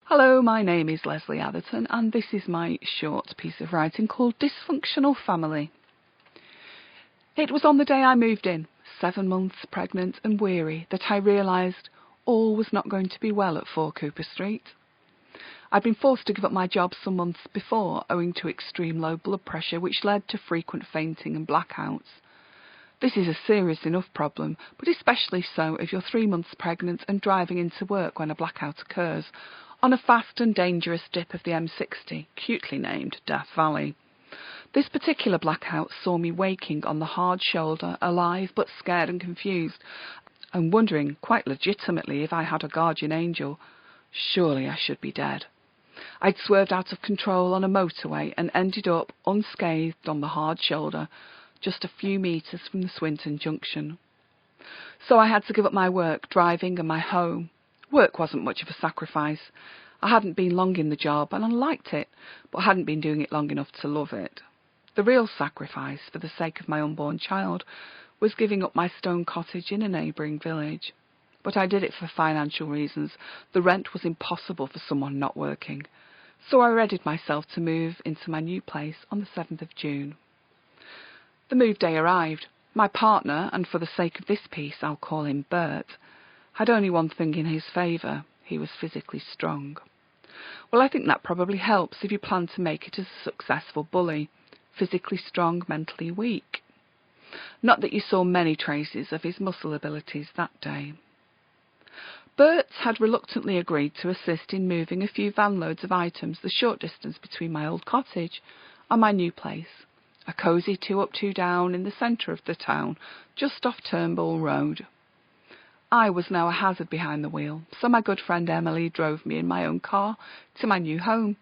Hello, my name is Lesley Atherton and this is my short piece of writing called Dysfunctional Family. It was on the day I moved in, 7 months pregnant and weary, that I realised all was not going to be well at 4 Cooper Street. I'd been forced to give up my job some months before owing to extreme low blood pressure which led to frequent fainting and blackouts. This is a serious enough problem, but especially so if you're 3 months pregnant and driving into work when a blackout occurs on a fast and dangerous dip of the M60, cutely named Death Valley. This particular blackout saw me waking on the hard shoulder, alive but scared and confused, and wondering quite legitimately if I had a guardian angel. Surely I should be dead. I'd swerved out of control on a motorway and ended up unscathed on the hard shoulder, just a few metres from the Swinton junction. So I had to give up my work, driving, and my home. Work wasn't much of a sacrifice. I hadn't been long in the job and I liked it, but hadn't been doing it long enough to love it. The real sacrifice, for the sake of my unborn child, was giving up my stone cottage in a neighbouring village. But I did it for financial reasons. The rent was impossible for someone not working. So I readied myself to move into my new place on the 7th of June. The move day arrived. My partner, and for the sake of this piece I'll call him Bert, had only one thing in his favour. He was physically strong. Well, I think that probably helps if you plan to make it as a successful bully. Physically strong, mentally weak. Not that you saw many traces of his muscle abilities that day. Bert had reluctantly agreed to assist in moving a few van loads of items the short distance between my old cottage and my new place, a cosy 2 up 2 down in the centre of the town, just off Turnbull Road. I was now a hazard behind the wheel, so my good friend Emily drove me in my own car to my new home.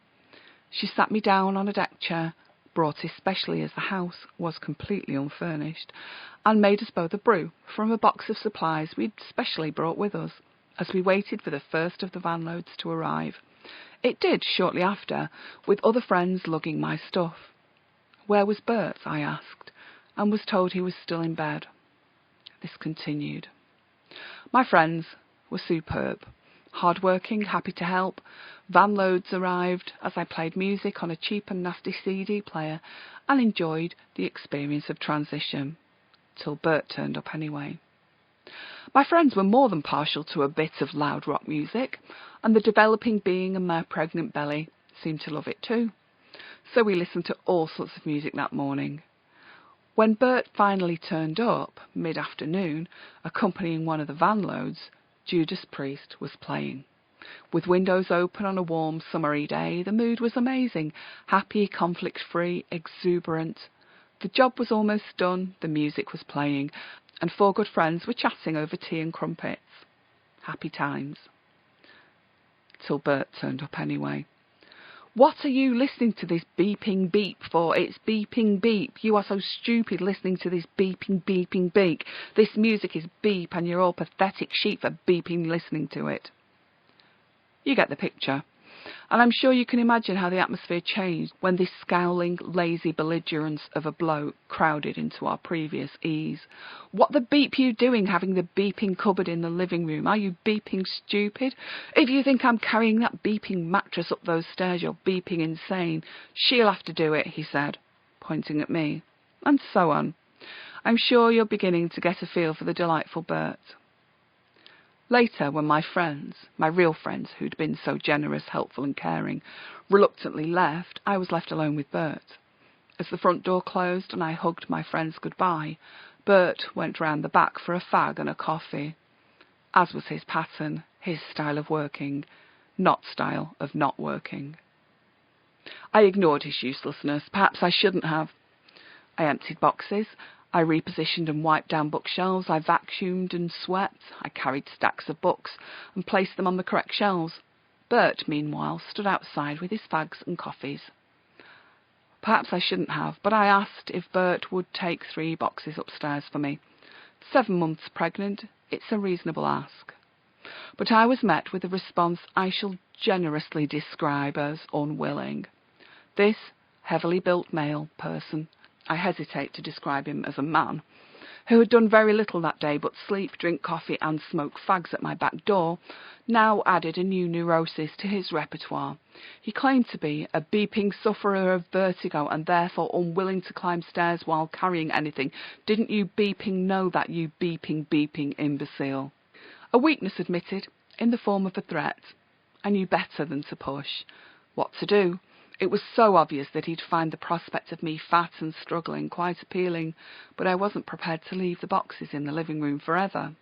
She sat me down on a deck chair, brought especially as the house was completely unfurnished, and made us both a brew from a box of supplies we'd specially brought with us, as we waited for the first of the van loads to arrive. It did shortly after, with other friends lugging my stuff. Where was Bert, I asked, and was told he was still in bed. This continued. My friends were superb, hard-working, happy to help. Van loads arrived as I played music on a cheap and nasty CD player and enjoyed the experience of transition, till Bert turned up anyway. My friends were more than partial to a bit of loud rock music, and the developing being in my pregnant belly seemed to love it too. So we listened to all sorts of music that morning. When Bert finally turned up, mid-afternoon, accompanying one of the van loads, Judas Priest was playing. With windows open on a warm summery day, the mood was amazing, happy, conflict-free, exuberant. The job was almost done, the music was playing, and 4 good friends were chatting over tea and crumpets. Happy times. Till Bert turned up anyway. What are you listening to this beeping beep for? It's beeping beep. You are so stupid listening to this beeping beeping beep. This music is beep and you're all pathetic sheep for beeping listening to it. You get the picture. And I'm sure you can imagine how the atmosphere changed when this scowling, lazy belligerence of a bloke crowded into our previous ease. What the beep you doing having the beeping cupboard in the living room? Are you beeping stupid? If you think I'm carrying that beeping mattress up those stairs, you're beeping insane. She'll have to do it, he said, pointing at me. And so on. I'm sure you're beginning to get a feel for the delightful Bert. Later, when my friends, my real friends who'd been so generous, helpful and caring, reluctantly left, I was left alone with Bert. As the front door closed and I hugged my friends goodbye, Bert went round the back for a fag and a coffee. As was his pattern, his style of working, not style of not working. I ignored his uselessness. Perhaps I shouldn't have. I emptied boxes. I repositioned and wiped down bookshelves, I vacuumed and swept, I carried stacks of books and placed them on the correct shelves. Bert, meanwhile, stood outside with his fags and coffees. Perhaps I shouldn't have, but I asked if Bert would take 3 boxes upstairs for me. 7 months pregnant, it's a reasonable ask. But I was met with a response I shall generously describe as unwilling. This heavily built male person, I hesitate to describe him as a man, who had done very little that day but sleep, drink coffee and smoke fags at my back door, now added a new neurosis to his repertoire. He claimed to be a beeping sufferer of vertigo and therefore unwilling to climb stairs while carrying anything. Didn't you beeping know that, you beeping imbecile? A weakness admitted, in the form of a threat. I knew better than to push. What to do? It was so obvious that he'd find the prospect of me fat and struggling quite appealing, but I wasn't prepared to leave the boxes in the living room forever.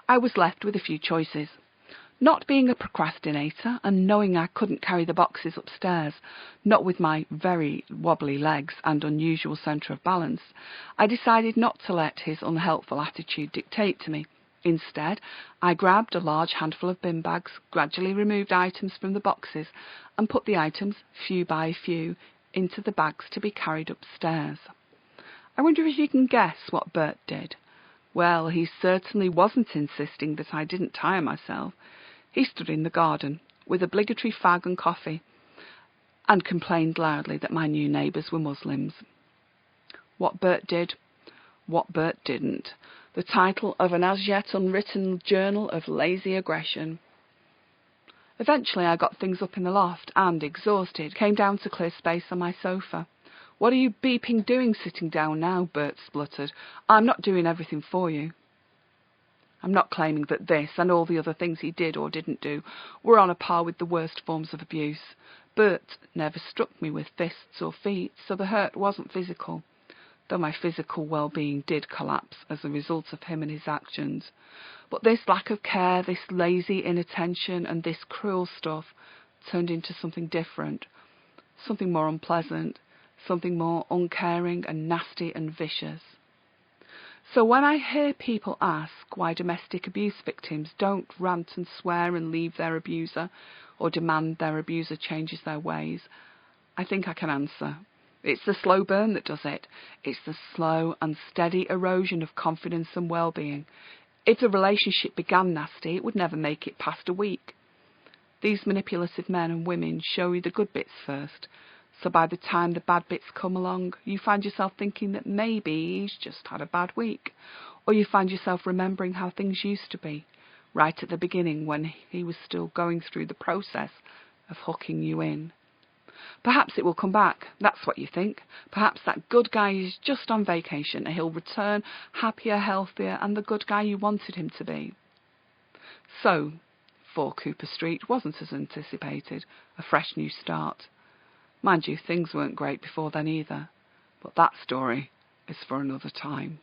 I was left with a few choices. Not being a procrastinator and knowing I couldn't carry the boxes upstairs, not with my very wobbly legs and unusual centre of balance, I decided not to let his unhelpful attitude dictate to me. Instead, I grabbed a large handful of bin bags, gradually removed items from the boxes, and put the items, few by few, into the bags to be carried upstairs. I wonder if you can guess what Bert did. Well, he certainly wasn't insisting that I didn't tire myself. He stood in the garden, with obligatory fag and coffee, and complained loudly that my new neighbours were Muslims. What Bert did, what Bert didn't. The title of an as yet unwritten journal of lazy aggression. Eventually I got things up in the loft and, exhausted, came down to clear space on my sofa. "What are you beeping doing sitting down now?" Bert spluttered. "I'm not doing everything for you." I'm not claiming that this and all the other things he did or didn't do were on a par with the worst forms of abuse. Bert never struck me with fists or feet, so the hurt wasn't physical, though my physical well-being did collapse as a result of him and his actions. But this lack of care, this lazy inattention, and this cruel stuff turned into something different, something more unpleasant, something more uncaring and nasty and vicious. So when I hear people ask why domestic abuse victims don't rant and swear and leave their abuser, or demand their abuser changes their ways, I think I can answer. It's the slow burn that does it. It's the slow and steady erosion of confidence and well-being. If the relationship began nasty, it would never make it past a week. These manipulative men and women show you the good bits first, so by the time the bad bits come along, you find yourself thinking that maybe he's just had a bad week, or you find yourself remembering how things used to be, right at the beginning when he was still going through the process of hooking you in. Perhaps it will come back, that's what you think. Perhaps that good guy is just on vacation and he'll return happier, healthier, and the good guy you wanted him to be. So, 4 Cooper Street wasn't as anticipated, a fresh new start. Mind you, things weren't great before then either, but that story is for another time.